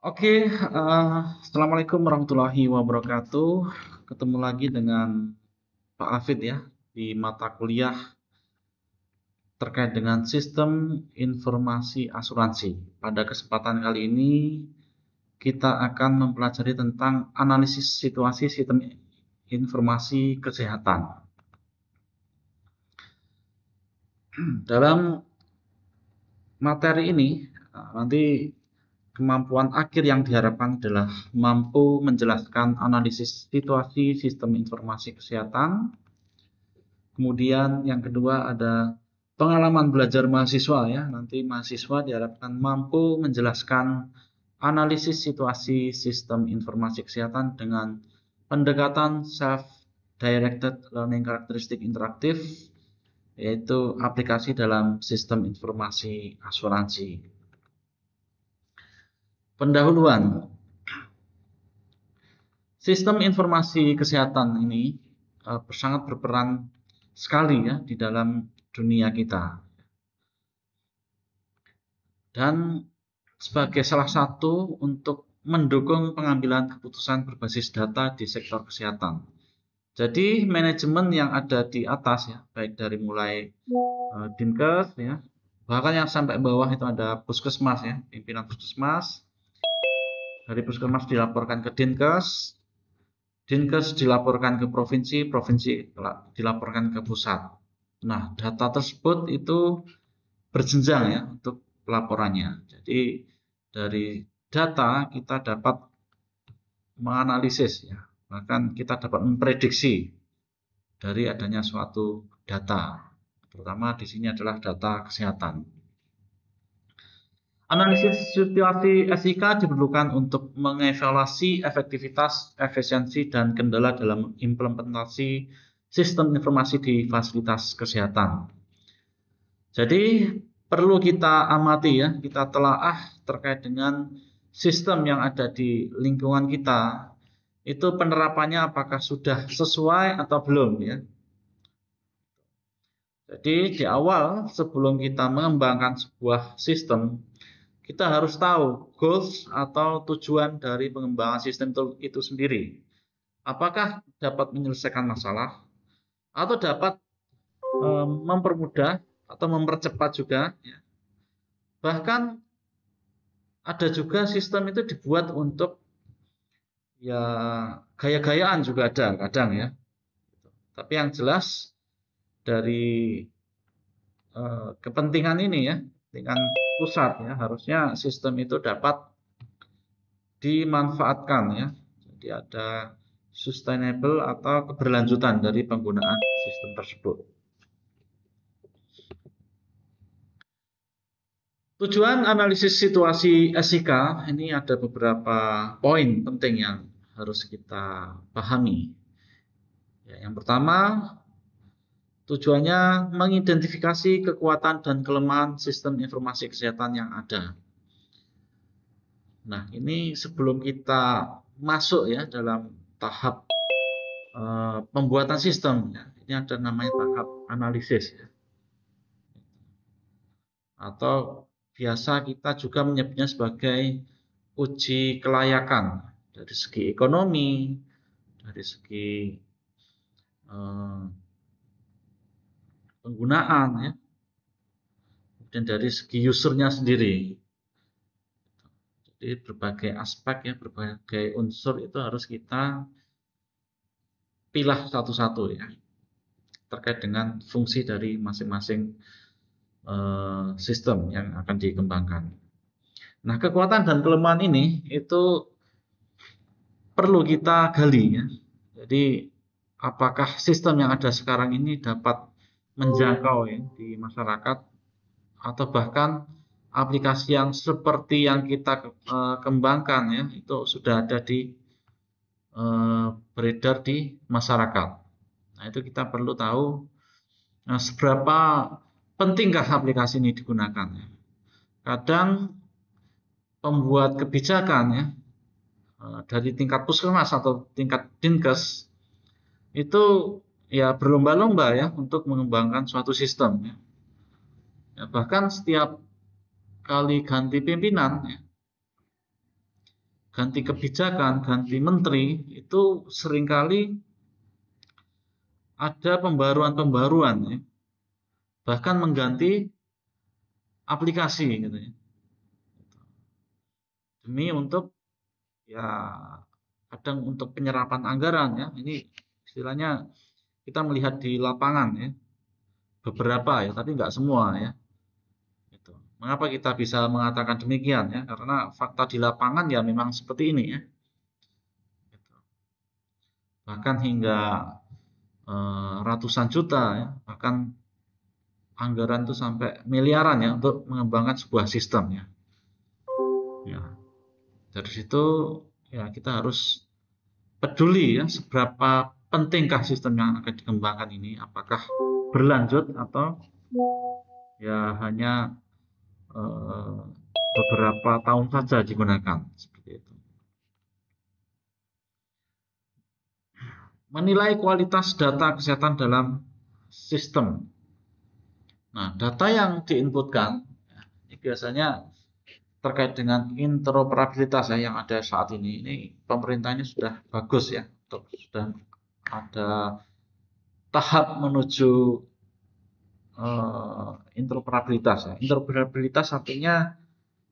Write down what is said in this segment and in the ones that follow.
Oke, Assalamualaikum warahmatullahi wabarakatuh. Ketemu lagi dengan Pak Hafid ya di mata kuliah terkait dengan sistem informasi asuransi. Pada kesempatan kali ini kita akan mempelajari tentang analisis situasi sistem informasi kesehatan. Dalam materi ini nanti kemampuan akhir yang diharapkan adalah mampu menjelaskan analisis situasi sistem informasi kesehatan. Kemudian yang kedua ada pengalaman belajar mahasiswa ya. Nanti mahasiswa diharapkan mampu menjelaskan analisis situasi sistem informasi kesehatan dengan pendekatan self-directed learning karakteristik interaktif, yaitu aplikasi dalam sistem informasi asuransi. Pendahuluan. Sistem informasi kesehatan ini sangat berperan sekali ya di dalam dunia kita. Dan sebagai salah satu untuk mendukung pengambilan keputusan berbasis data di sektor kesehatan. Jadi manajemen yang ada di atas ya, baik dari mulai Dinkes ya, bahkan yang sampai bawah itu ada Puskesmas ya, pimpinan Puskesmas. Dari Puskesmas dilaporkan ke Dinkes, Dinkes dilaporkan ke provinsi, provinsi dilaporkan ke pusat. Nah, data tersebut itu berjenjang ya untuk pelaporannya. Jadi dari data kita dapat menganalisis ya, bahkan kita dapat memprediksi dari adanya suatu data. Pertama di sini adalah data kesehatan. Analisis situasi SIK diperlukan untuk mengevaluasi efektivitas, efisiensi, dan kendala dalam implementasi sistem informasi di fasilitas kesehatan. Jadi perlu kita amati ya, kita telaah terkait dengan sistem yang ada di lingkungan kita. Itu penerapannya apakah sudah sesuai atau belum ya. Jadi di awal sebelum kita mengembangkan sebuah sistem, kita harus tahu goals atau tujuan dari pengembangan sistem itu sendiri. Apakah dapat menyelesaikan masalah atau dapat mempermudah atau mempercepat juga. Ya. Bahkan ada juga sistem itu dibuat untuk ya gaya-gayaan juga ada kadang ya. Tapi yang jelas dari kepentingan ini ya, dengan pusat ya, harusnya sistem itu dapat dimanfaatkan ya. Jadi ada sustainable atau keberlanjutan dari penggunaan sistem tersebut. Tujuan analisis situasi SIK ini ada beberapa poin penting yang harus kita pahami. Ya, yang pertama, tujuannya mengidentifikasi kekuatan dan kelemahan sistem informasi kesehatan yang ada. Nah, ini sebelum kita masuk ya dalam tahap pembuatan sistem, ya. Ini ada namanya tahap analisis ya. Atau biasa kita juga menyebutnya sebagai uji kelayakan dari segi ekonomi, dari segi penggunaan ya, dan dari segi usernya sendiri. Jadi berbagai aspek ya, berbagai unsur itu harus kita pilah satu-satu ya, terkait dengan fungsi dari masing-masing sistem yang akan dikembangkan. Nah, kekuatan dan kelemahan ini itu perlu kita gali ya. Jadi apakah sistem yang ada sekarang ini dapat menjangkau ya di masyarakat, atau bahkan aplikasi yang seperti yang kita kembangkan ya itu sudah ada di beredar di masyarakat. Nah, itu kita perlu tahu seberapa pentingkah aplikasi ini digunakan. Kadang pembuat kebijakan ya dari tingkat puskesmas atau tingkat dinkes itu ya berlomba-lomba ya untuk mengembangkan suatu sistem ya. Ya, bahkan setiap kali ganti pimpinan ya, ganti kebijakan, ganti menteri, itu seringkali ada pembaruan-pembaruan ya. Bahkan mengganti aplikasi gitu ya. Demi untuk ya kadang untuk penyerapan anggaran ya. Ini istilahnya kita melihat di lapangan ya. Beberapa ya, tapi nggak semua ya. Gitu. Mengapa kita bisa mengatakan demikian ya? Karena fakta di lapangan ya memang seperti ini ya. Gitu. Bahkan hingga ratusan juta ya, bahkan anggaran itu sampai miliaran ya untuk mengembangkan sebuah sistem ya. Ya, dari situ ya kita harus peduli ya seberapa pentingkah sistem yang akan dikembangkan ini, apakah berlanjut atau ya hanya eh, beberapa tahun saja digunakan seperti itu. Menilai kualitas data kesehatan dalam sistem. Nah, data yang diinputkan ini biasanya terkait dengan interoperabilitas ya yang ada saat ini. Ini pemerintah ini sudah bagus ya, sudah ada tahap menuju interoperabilitas ya. Interoperabilitas artinya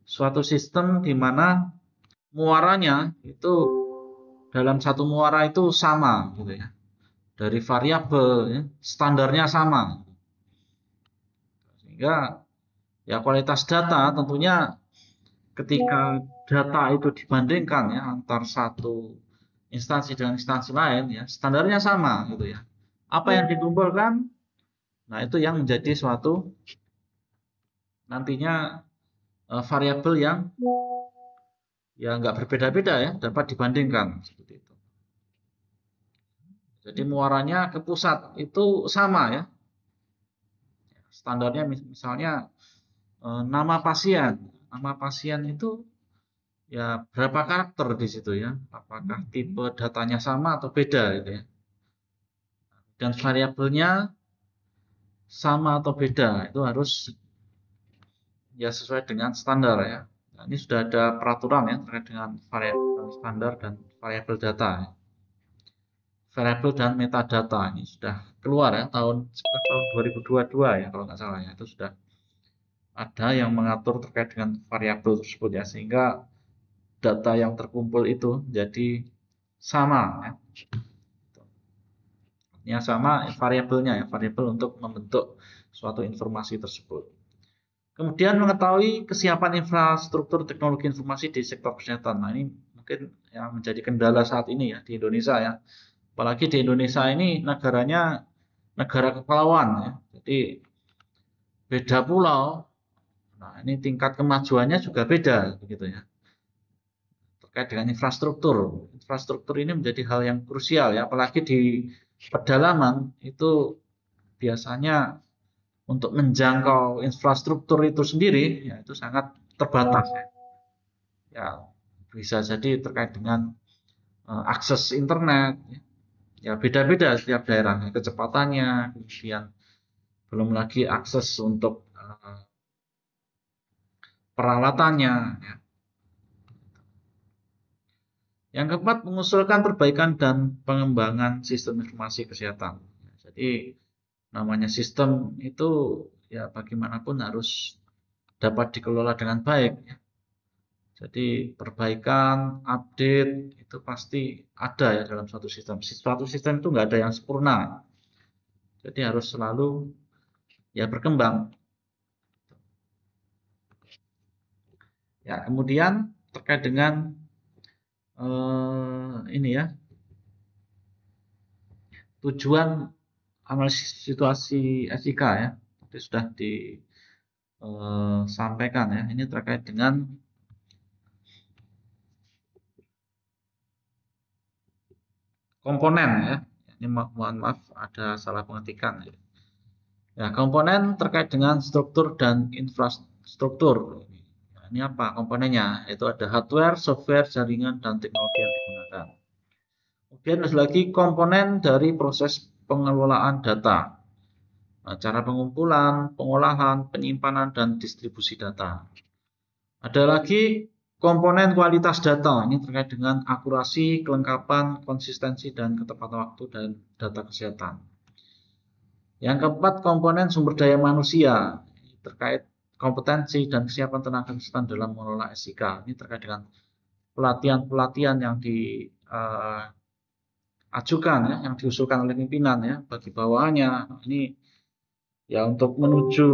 suatu sistem di mana muaranya itu dalam satu muara itu sama gitu ya. Dari variabel ya, standarnya sama. Sehingga ya kualitas data tentunya ketika data itu dibandingkan ya antar satu instansi dengan instansi lain ya standarnya sama gitu ya. Apa yang dikumpulkan, nah itu yang menjadi suatu nantinya variabel yang ya nggak berbeda-beda ya dapat dibandingkan seperti itu. Jadi muaranya ke pusat itu sama ya. Standarnya misalnya nama pasien. Nama pasien itu ya berapa karakter di situ ya. Apakah tipe datanya sama atau beda gitu ya. Dan variabelnya sama atau beda itu harus ya sesuai dengan standar ya. Nah, ini sudah ada peraturan ya terkait dengan variabel standar dan variabel data ya. Variabel dan metadata ini sudah keluar ya sekitar tahun 2022 ya kalau nggak salah ya itu sudah ada yang mengatur terkait dengan variabel tersebut ya sehingga data yang terkumpul itu jadi sama ya. Yang sama variabelnya ya variabel untuk membentuk suatu informasi tersebut. Kemudian mengetahui kesiapan infrastruktur teknologi informasi di sektor kesehatan. Nah ini mungkin yang menjadi kendala saat ini ya di Indonesia ya. Apalagi di Indonesia ini negaranya negara kepulauan ya. Jadi beda pulau. Nah, ini tingkat kemajuannya juga beda begitu ya. Terkait dengan infrastruktur. Infrastruktur ini menjadi hal yang krusial ya, apalagi di pedalaman itu biasanya untuk menjangkau infrastruktur itu sendiri ya itu sangat terbatas ya. Ya, bisa jadi terkait dengan akses internet ya beda-beda setiap daerah kecepatannya, kemudian belum lagi akses untuk peralatannya ya. Yang keempat, mengusulkan perbaikan dan pengembangan sistem informasi kesehatan. Jadi namanya sistem itu ya bagaimanapun harus dapat dikelola dengan baik. Jadi perbaikan, update itu pasti ada ya dalam suatu sistem. Suatu sistem itu nggak ada yang sempurna. Jadi harus selalu ya berkembang. Ya kemudian terkait dengan ini ya tujuan analisis situasi SIK ya itu sudah disampaikan ya ini terkait dengan komponen ya ini mohon maaf ada salah pengetikan ya. Ya komponen terkait dengan struktur dan infrastruktur ini apa komponennya itu ada hardware, software, jaringan dan teknologi yang digunakan. Kemudian ada lagi komponen dari proses pengelolaan data. Nah, cara pengumpulan, pengolahan, penyimpanan, dan distribusi data. Ada lagi komponen kualitas data ini terkait dengan akurasi, kelengkapan, konsistensi, dan ketepatan waktu dan data kesehatan. Yang keempat, komponen sumber daya manusia terkait kompetensi dan kesiapan tenaga kesehatan dalam mengelola SIK. Ini terkait dengan pelatihan-pelatihan yang diajukan ya, yang diusulkan oleh pimpinan ya bagi bawahannya. Ini ya untuk menuju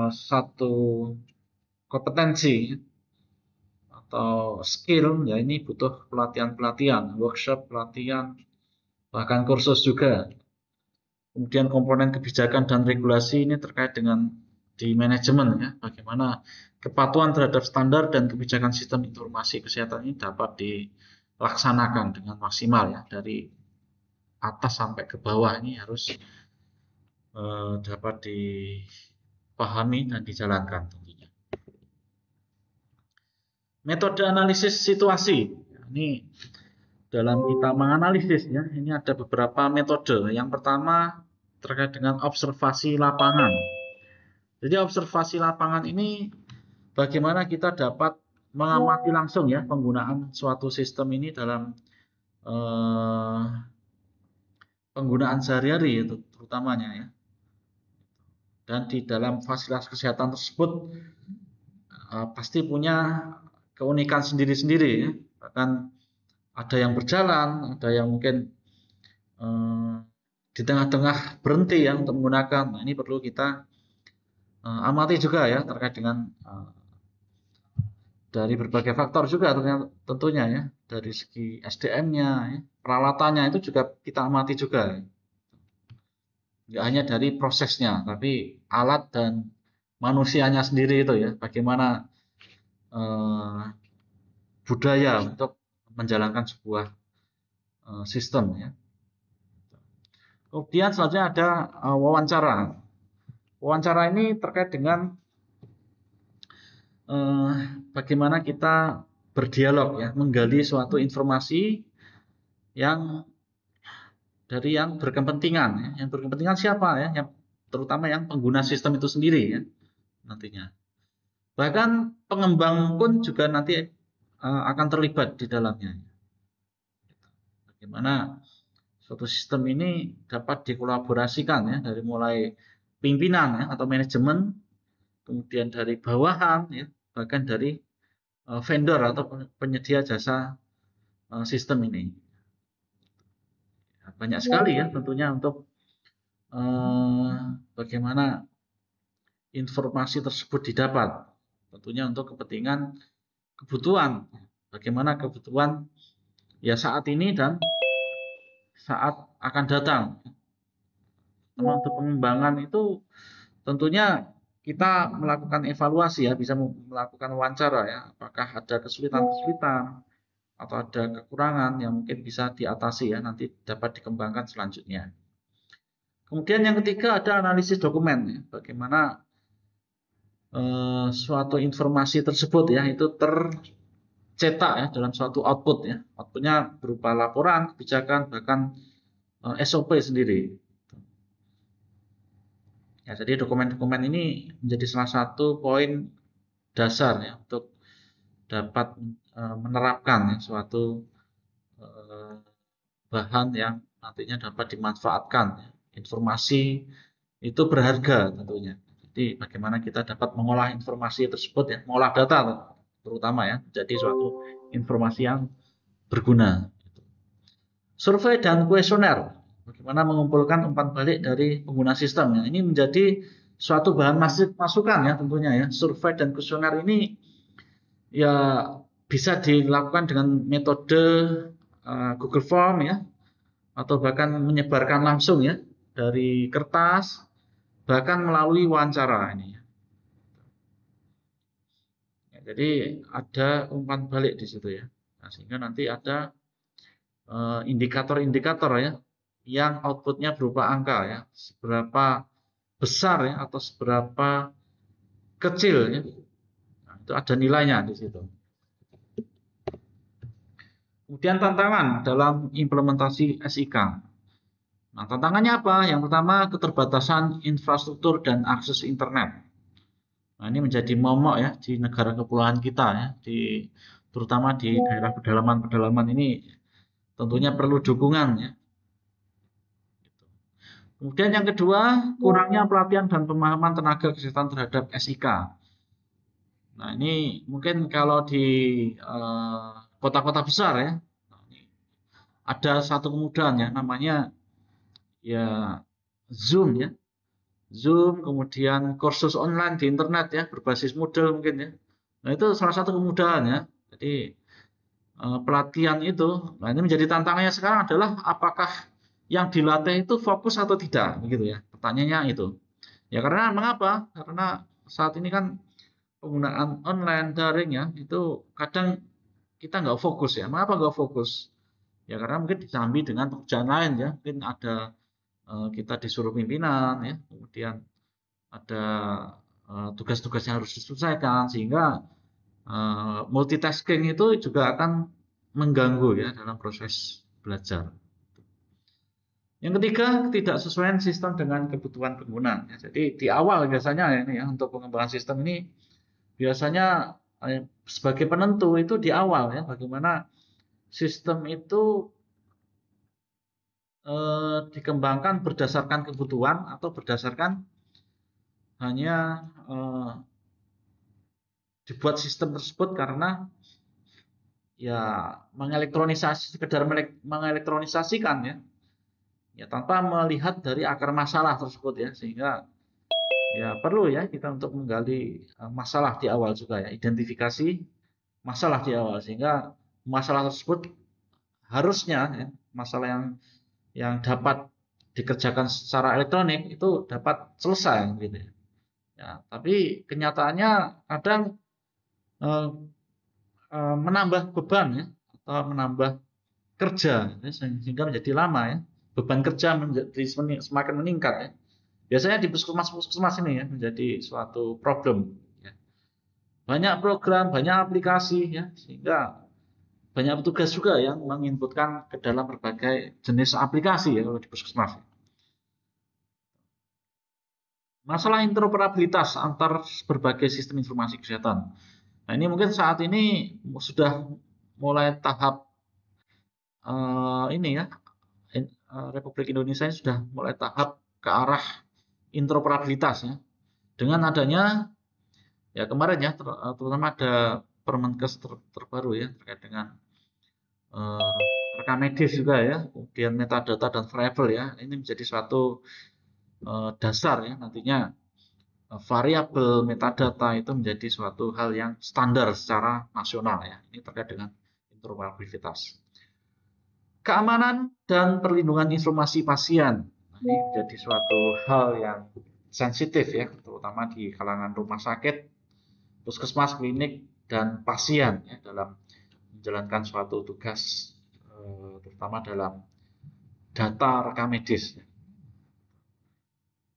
satu kompetensi atau skill ya, ini butuh pelatihan-pelatihan, workshop, pelatihan, bahkan kursus juga. Kemudian komponen kebijakan dan regulasi ini terkait dengan di manajemen ya, bagaimana kepatuhan terhadap standar dan kebijakan sistem informasi kesehatan ini dapat dilaksanakan dengan maksimal ya, dari atas sampai ke bawah ini harus dapat dipahami dan dijalankan tentunya. Metode analisis situasi. Ini dalam kita menganalisis ya, ini ada beberapa metode. Yang pertama terkait dengan observasi lapangan. Jadi observasi lapangan ini bagaimana kita dapat mengamati langsung ya penggunaan suatu sistem ini dalam penggunaan sehari-hari itu terutamanya ya. Dan di dalam fasilitas kesehatan tersebut pasti punya keunikan sendiri-sendiri ya. Bahkan ada yang berjalan, ada yang mungkin di tengah-tengah berhenti ya untuk menggunakan. Nah, ini perlu kita amati juga ya terkait dengan dari berbagai faktor juga tentunya ya, dari segi SDM-nya, ya, peralatannya itu juga kita amati juga. Nggak hanya dari prosesnya, tapi alat dan manusianya sendiri itu ya, bagaimana budaya untuk menjalankan sebuah sistem ya. Kemudian selanjutnya ada wawancara. Wawancara ini terkait dengan bagaimana kita berdialog ya, menggali suatu informasi yang dari yang berkepentingan ya. Yang berkepentingan siapa ya? Yang terutama yang pengguna sistem itu sendiri ya nantinya. Bahkan pengembang pun juga nanti akan terlibat di dalamnya. Bagaimana suatu sistem ini dapat dikolaborasikan ya, dari mulai pimpinan ya, atau manajemen, kemudian dari bawahan ya, bahkan dari vendor atau penyedia jasa sistem ini. Banyak sekali ya tentunya untuk bagaimana informasi tersebut didapat, tentunya untuk kepentingan kebutuhan, bagaimana kebutuhan ya saat ini dan saat akan datang. Nah, untuk pengembangan itu tentunya kita melakukan evaluasi ya, bisa melakukan wawancara ya, apakah ada kesulitan-kesulitan atau ada kekurangan yang mungkin bisa diatasi ya, nanti dapat dikembangkan selanjutnya. Kemudian yang ketiga ada analisis dokumen ya, bagaimana suatu informasi tersebut ya itu tercetak ya dalam suatu output ya, outputnya berupa laporan, kebijakan, bahkan SOP sendiri. Ya, jadi dokumen-dokumen ini menjadi salah satu poin dasar ya untuk dapat menerapkan ya, suatu bahan yang nantinya dapat dimanfaatkan ya. Informasi itu berharga tentunya. Jadi bagaimana kita dapat mengolah informasi tersebut ya, mengolah data terutama ya, jadi suatu informasi yang berguna. Survei dan kuesioner, bagaimana mengumpulkan umpan balik dari pengguna sistem ya. Ini menjadi suatu bahan masukan ya tentunya ya. Survei dan kuesioner ini ya bisa dilakukan dengan metode Google Form ya, atau bahkan menyebarkan langsung ya dari kertas, bahkan melalui wawancara ini. Ya, jadi ada umpan balik di situ ya. Nah, sehingga nanti ada indikator-indikator ya yang outputnya berupa angka ya, seberapa besar ya atau seberapa kecil ya. Nah, itu ada nilainya di situ. Kemudian tantangan dalam implementasi SIK. Nah, tantangannya apa? Yang pertama, keterbatasan infrastruktur dan akses internet. Nah, ini menjadi momok ya di negara kepulauan kita ya, terutama di daerah pedalaman-pedalaman ini tentunya perlu dukungan ya. Kemudian yang kedua, kurangnya pelatihan dan pemahaman tenaga kesehatan terhadap SIK. Nah, ini mungkin kalau di kota-kota besar ya, ada satu kemudahan ya, namanya ya Zoom ya. Zoom, kemudian kursus online di internet ya, berbasis Moodle mungkin ya. Nah, itu salah satu kemudahan ya. Jadi pelatihan itu, nah ini menjadi tantangannya sekarang adalah apakah yang dilatih itu fokus atau tidak, begitu ya. Pertanyaannya itu. Ya karena mengapa? Karena saat ini kan penggunaan online daring ya, itu kadang kita nggak fokus ya. Mengapa nggak fokus? Ya karena mungkin disambi dengan pekerjaan lain ya. Mungkin ada kita disuruh pimpinan ya, kemudian ada tugas-tugas yang harus diselesaikan sehingga multitasking itu juga akan mengganggu ya dalam proses belajar. Yang ketiga, ketidaksesuaian sistem dengan kebutuhan pengguna. Ya, jadi di awal biasanya ini ya untuk pengembangan sistem ini biasanya sebagai penentu itu di awal ya bagaimana sistem itu dikembangkan berdasarkan kebutuhan atau berdasarkan hanya dibuat sistem tersebut karena ya mengelektronisasi sekedar mengelektronisasikan ya tanpa melihat dari akar masalah tersebut ya sehingga ya perlu ya kita untuk menggali masalah di awal juga ya identifikasi masalah di awal sehingga masalah tersebut harusnya ya, masalah yang dapat dikerjakan secara elektronik itu dapat selesai gitu ya. Ya, tapi kenyataannya kadang menambah beban ya atau menambah kerja ya, sehingga menjadi lama ya. Beban kerja menjadi semakin meningkat ya. Biasanya di puskesmas ini ya menjadi suatu problem ya. Banyak program, banyak aplikasi ya sehingga banyak petugas juga yang menginputkan ke dalam berbagai jenis aplikasi ya kalau di puskesmas. Masalah interoperabilitas antar berbagai sistem informasi kesehatan. Nah, ini mungkin saat ini sudah mulai tahap ini ya, Republik Indonesia ini sudah mulai tahap ke arah interoperabilitas ya. Dengan adanya ya kemarin ya, terutama ada Permenkes terbaru ya terkait dengan rekam medis juga ya, kemudian metadata dan variabel ya, ini menjadi suatu dasar ya nantinya variabel metadata itu menjadi suatu hal yang standar secara nasional ya. Ini terkait dengan interoperabilitas. Keamanan dan perlindungan informasi pasien. Nah, ini menjadi suatu hal yang sensitif ya, terutama di kalangan rumah sakit, puskesmas, klinik, dan pasien ya, dalam menjalankan suatu tugas, terutama dalam data rekam medis.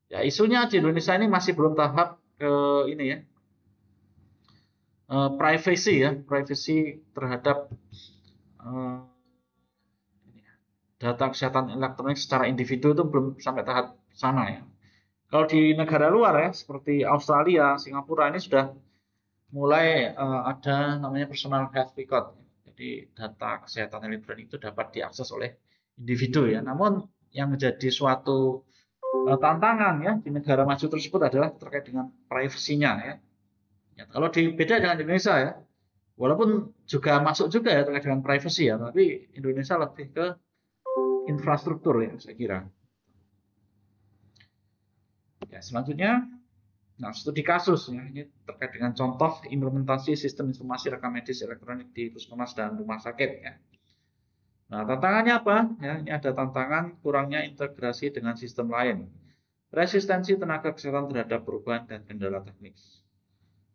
Ya, isunya di Indonesia ini masih belum tahap ke ini ya, privacy ya, privacy terhadap data kesehatan elektronik secara individu itu belum sampai tahap sana ya. Kalau di negara luar ya, seperti Australia, Singapura ini sudah mulai ada namanya personal health record. Jadi data kesehatan elektronik itu dapat diakses oleh individu ya. Namun yang menjadi suatu tantangan ya di negara maju tersebut adalah terkait dengan privasinya ya. Ya, kalau beda dengan Indonesia ya, walaupun juga masuk juga ya terkait dengan privacy ya, tapi Indonesia lebih ke infrastruktur ya saya kira. Ya, selanjutnya, nah studi kasus ya, ini terkait dengan contoh implementasi sistem informasi rekam medis elektronik di puskesmas dan rumah sakit ya. Nah, tantangannya apa? Ya, ini ada tantangan kurangnya integrasi dengan sistem lain. Resistensi tenaga kesehatan terhadap perubahan dan kendala teknis.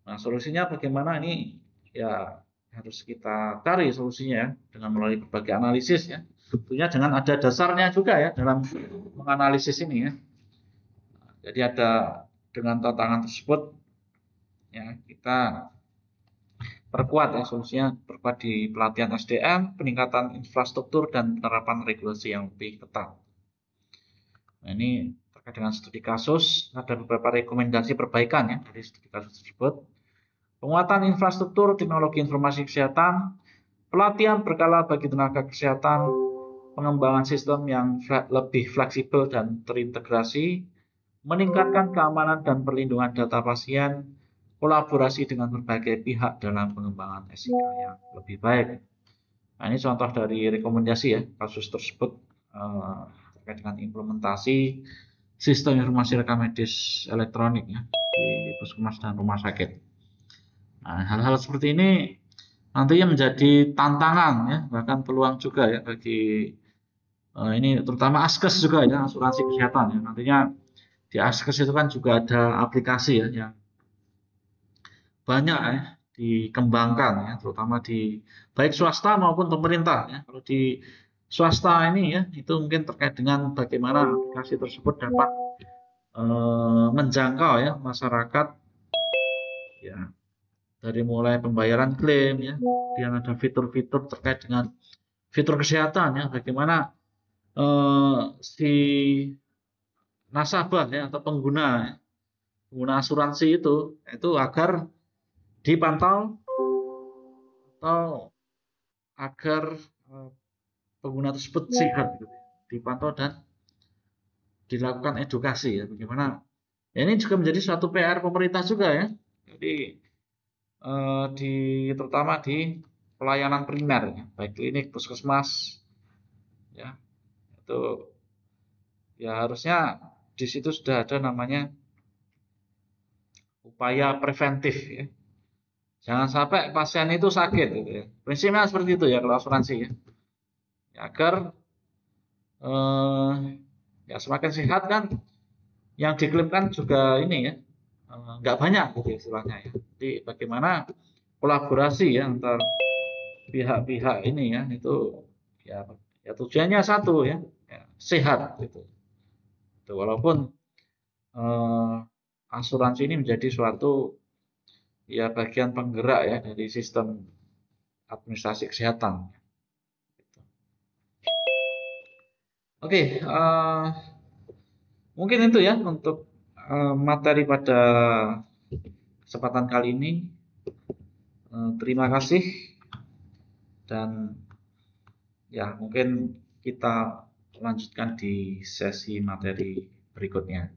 Nah, solusinya bagaimana ini? Ya, harus kita cari solusinya ya, dengan melalui berbagai analisis ya. Tentunya dengan ada dasarnya juga ya dalam menganalisis ini ya. Jadi ada dengan tantangan tersebut ya kita perkuat ya solusinya perkuat di pelatihan SDM, peningkatan infrastruktur dan penerapan regulasi yang lebih ketat. Nah, ini terkait terkait dengan studi kasus, ada beberapa rekomendasi perbaikan ya dari studi kasus tersebut. Penguatan infrastruktur teknologi informasi kesehatan, pelatihan berkala bagi tenaga kesehatan, pengembangan sistem yang lebih fleksibel dan terintegrasi, meningkatkan keamanan dan perlindungan data pasien, kolaborasi dengan berbagai pihak dalam pengembangan SIK yang lebih baik. Nah, ini contoh dari rekomendasi ya kasus tersebut terkait dengan implementasi sistem informasi rekam medis elektronik ya di puskesmas dan rumah sakit. Nah, hal-hal seperti ini nantinya menjadi tantangan ya, bahkan peluang juga ya bagi ini terutama Askes juga ya, asuransi kesehatan ya. Nantinya di Askes itu kan juga ada aplikasi ya yang banyak ya dikembangkan ya, terutama di baik swasta maupun pemerintah ya. Kalau di swasta ini ya, itu mungkin terkait dengan bagaimana aplikasi tersebut dapat menjangkau ya masyarakat ya, dari mulai pembayaran klaim ya, kemudian ada fitur-fitur terkait dengan fitur kesehatan ya, bagaimana si nasabah ya atau pengguna asuransi itu agar dipantau atau agar pengguna tersebut sehat gitu ya, dipantau dan dilakukan edukasi ya, bagaimana ya, ini juga menjadi suatu PR pemerintah juga ya. Jadi terutama di pelayanan primer ya, baik klinik, puskesmas ya, itu ya harusnya di situ sudah ada namanya upaya preventif ya. Jangan sampai pasien itu sakit gitu ya. Prinsipnya seperti itu ya kalau asuransi ya. Ya, agar ya semakin sehat kan yang diklaimkan juga ini ya nggak banyak gitu istilahnya ya. Jadi bagaimana kolaborasi ya antar pihak-pihak ini ya itu ya, ya tujuannya satu ya, ya sehat gitu. Itu walaupun asuransi ini menjadi suatu ya bagian penggerak ya dari sistem administrasi kesehatan. Oke, mungkin itu ya untuk materi pada kesempatan kali ini. Terima kasih dan ya mungkin kita lanjutkan di sesi materi berikutnya.